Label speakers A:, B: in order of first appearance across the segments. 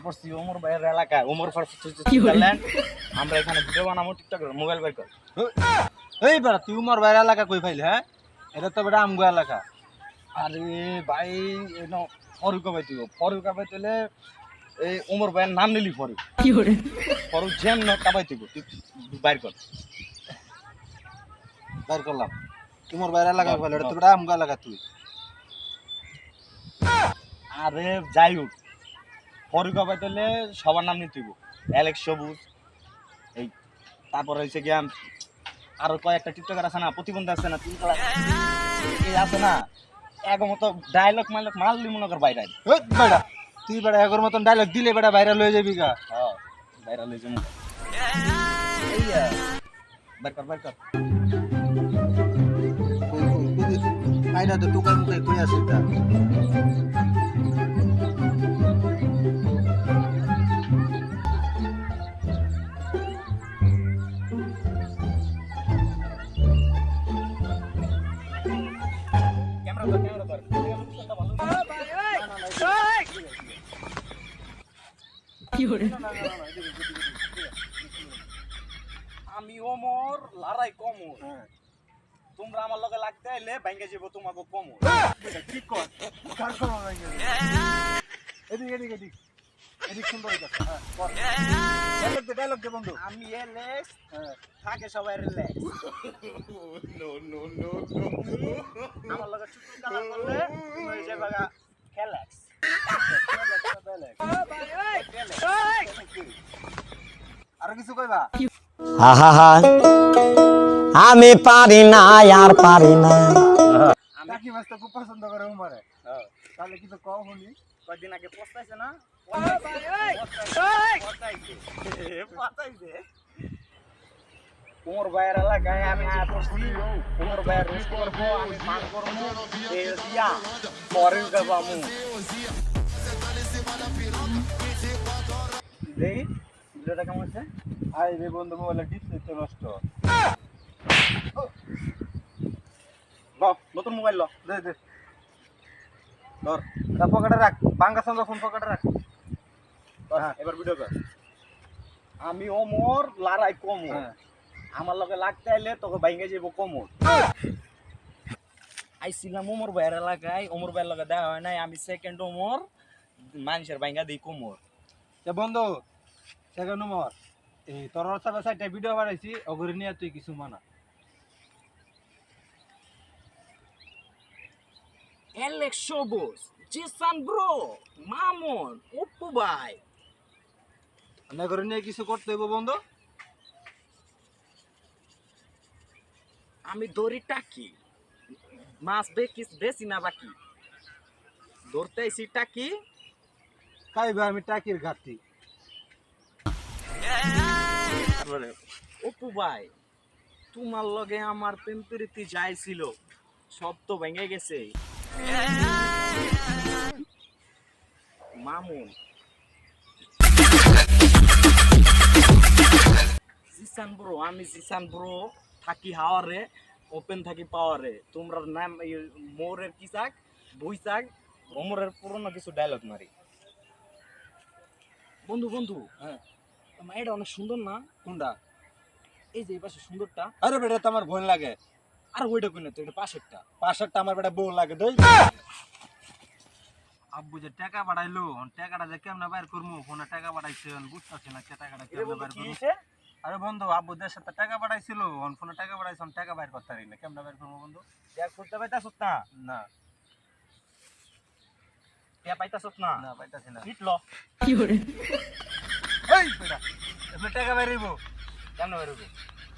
A: পড়ছি ওমর ভাইয়ের এলাকায়, ওমর ফারুক সুইজারল্যান্ড। আমরা এখানে ভিডিও বানাবো টিকটক, মোবাইল বের কর।
B: এই বেড়া তুই উমর ভাইয়ের এলাকা কই পাইলি? হ্যাঁ, এটা তো বেটা আমগো এলাকা।
A: আরে ভাই এনো ফরুক ভাই, তুই ফরুক ভাই তুলে এই ওমর ভাইয়ের নাম নিলি ফরুক, ফরুক জেন ন কাবাই তুই বাইর কর।
B: বের করলাম উমর ভাইয়ের এলাকা পাইলি, এটা তো বেটা আমগো এলাকা। তুই
A: আরে যাই হোক, ফরুক ভাই তুলে সবার নাম নিতে হইব। অ্যালেক্স সবুজ, এই তারপর হয়েছে গিয়া আরো কয়েকটা টিকটকার আছে না, প্রতিবন্ধী আছে না, তিন কালার এই আছে না, এগো মতো ডায়লগ মাইলগ মারলি মনে কর বাইরে।
B: ওই বেটা তুই বেটা এগোর মতন ডায়লগ দিলে বেটা ভাইরাল হয়ে যাবি গা।
A: হ্যাঁ ভাইরাল হয়েছে মনে এই বাইর কর বাইর কর।
B: আইনা তো টুকাই মুকাই কই আছে তা।
A: ক্যামেরা ধর ক্যামেরা ধর, আমি ওমর লড়াই কমর, তোমরা আমার লগে লাগতে আইলে ভাঙ্গে যাবো তোমাকে কমর।
B: কি কর কার কর ভাই এদিক এদিক এদিক এদিক সুন্দর হইছে। হ্যাঁ কর ডায়লগ দে বন্ধু।
A: আমি এলেক্স, থাকে সবাই relax. No no no no, আমার লগে চুপ কালা করলে তুমি হয়ে যাবে খেলাক্স।
B: আরো কিছু কইবা?
C: আহা আমি পারি না আর পারি না।
B: টাকি মাছ তো খুব পছন্দ করে উমারে। তাহলে কিছু কও শুনি।
A: কয়েকদিন আগে পস্তাইছে না, ওমর ভাইয়ের এলাকায় আমি আয়া পড়ছি। ওমর ভাইয়ের রোজ করবো, আমি পান করবো, তেল দিয়া পরে গাবো। দেই ভিডিওটা কেমন হচ্ছে?
B: আই রে বন্ধু মোবাইলের ডিসপ্লে তো নষ্ট।
A: ল নতুন মোবাইল ল,
B: দে দে
A: ধর
B: তা পকেটে রাখ, বাঙ্গা সঙ্গে ফোন পকেটে রাখ।
A: হ্যাঁ এবার ভিডিও কর। আমি ওমর লড়াই কমর,
B: হ্যাঁ
A: আমার লগে লাগতে আইলে তোকে ভাঙ্গে যাবো কমর। আইছিলাম ওমর ভাইয়ের এলাকায়, ওমর ভাইয়ের লগে দেখা হয় নাই, আমি সেকেন্ড ওমর, মানুষের ভাঙ্গা দিই কোমর।
B: এ বন্ধু সেকেন্ড নম্বর এই তোর সাথে সাইডে ভিডিও বানাইছি ওগুরি নিয়ে তুই কিছু মানা।
A: অ্যালেক্স সবুজ, জিসান ব্রো, মামুন, অপু ভাই।
B: না করে নিয়ে কিছু করতে হইব বন্ধু।
A: আমি দড়ি টাকি, মাছ বেশি না বাকি, ধরতে আইছি টাকি।
B: খাইবে আমি টাকির ঘাটতি।
A: তারপরে অপু ভাই, তোমার লগে আমার প্রেম প্রীতি যাইছিল, সব তো ভেঙে গেছে। মামুন, জিসান ব্রো, আমি জিসান ব্রো, থাকি হাওয়ারে, ওপেন থাকি পাওয়ারে। তোমরা নাম মোরের কি চাক বই চাক, ওমরের পুরনো কিছু ডায়লগ মারি। বন্ধু বন্ধু,
B: হ্যাঁ
A: এটা অনেক সুন্দর না?
B: কোনটা?
A: এই যে এই পাশে সুন্দরটা।
B: আরে বেটা তো আমার বোন লাগে।
A: আর ওইটা কই না তো, এটা পাশেরটা।
B: পাশেরটা আমার বেটা বউ লাগে। দই আব্বু যে টাকা পাঠাইলো, টাকাটা যে কেমনে বাইর করবো? ফোনে টাকা পাঠাইছে বুঝতেছি না টাকাটা কেমনে বাইর করবো। আরে বন্ধু আব্বু দেশের সাথে টাকা পাঠাইছিল, ফোনে টাকা পাঠাইছে, টাকা বাইর করতে পারি না, কেমনে বাইর করবো বন্ধু?
A: দেখ করতে পাইতাছস না?
B: না
A: টিয়া পাইতাছস না?
B: না পাইতাছি না।
A: ইট ল।
B: এই বেটা এমনি টাকা বাইর হইব
A: কেমনে বের হবে?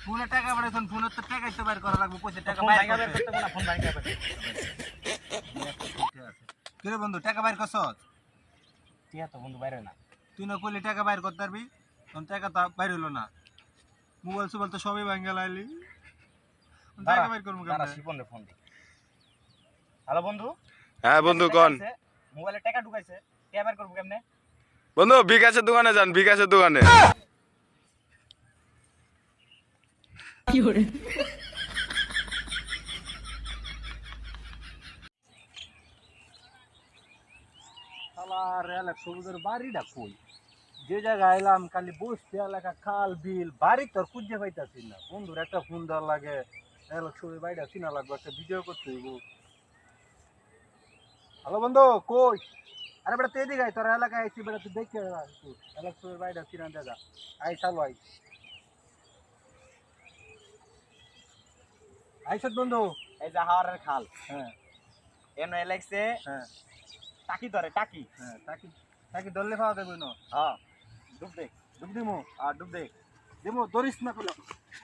B: ফোনে টাকা পাঠাইছেন, ফোনের তো টাকাই তো বাইর করা লাগবে, পয়সা টাকা
A: ফোন
B: বাইর
A: ভাঙা বের
B: করতে।
A: করতে না, ফোন ভাঙা বের।
B: কিরে বন্ধু টাকা বাইর করছস?
A: টিয়া তো বন্ধু বাইরে না।
B: তুই না কইলি টাকা বাইর করতে পারবি, তখন টাকা তো বাইর হইলো না। মোবাইল সোবাইল তো সবই ভাঙ্গা লাইলি, টাকা বাইর করবো
A: দাঁড়া
B: কেমনে?
A: শিপন রে ফোন দি। হ্যালো বন্ধু।
D: হ্যাঁ বন্ধু কোন?
A: মোবাইলে টাকা ঢুকাইছে, টিয়া বের করব কেমনে?
D: বন্ধু বিকাশের দোকানে যান, বিকাশের দোকানে।
B: শালা রেল সবুজের বাড়িটা কই? যে জায়গায় আইলাম খালি বসতে এলাকা খাল বিল বাড়ি তোর খুঁজে পাইতাছি না বন্ধুর একটা ফোন দেওয়ার লাগে ছবি বাড়িটা চিনা লাগবে একটা ভিডিও করতে হইব হ্যালো বন্ধু কই আরে বেটা তুই এদিকে আয় তোর এলাকায় আইছি বেটা তুই দেখে ছবি বাড়িটা চিনা দেখা আই চালু আইসত বন্ধু
A: এই যে হাওয়ারের খাল
B: হ্যাঁ
A: এনো এলেক্সে
B: হ্যাঁ
A: টাকি ধরে টাকি
B: হ্যাঁ তাকে ধরলে পাওয়া দেবে না
A: হ্যাঁ ডুব দেখ
B: ডুব দিমু
A: আর ডুব দেখ
B: দিমু ধরিস না পেলাম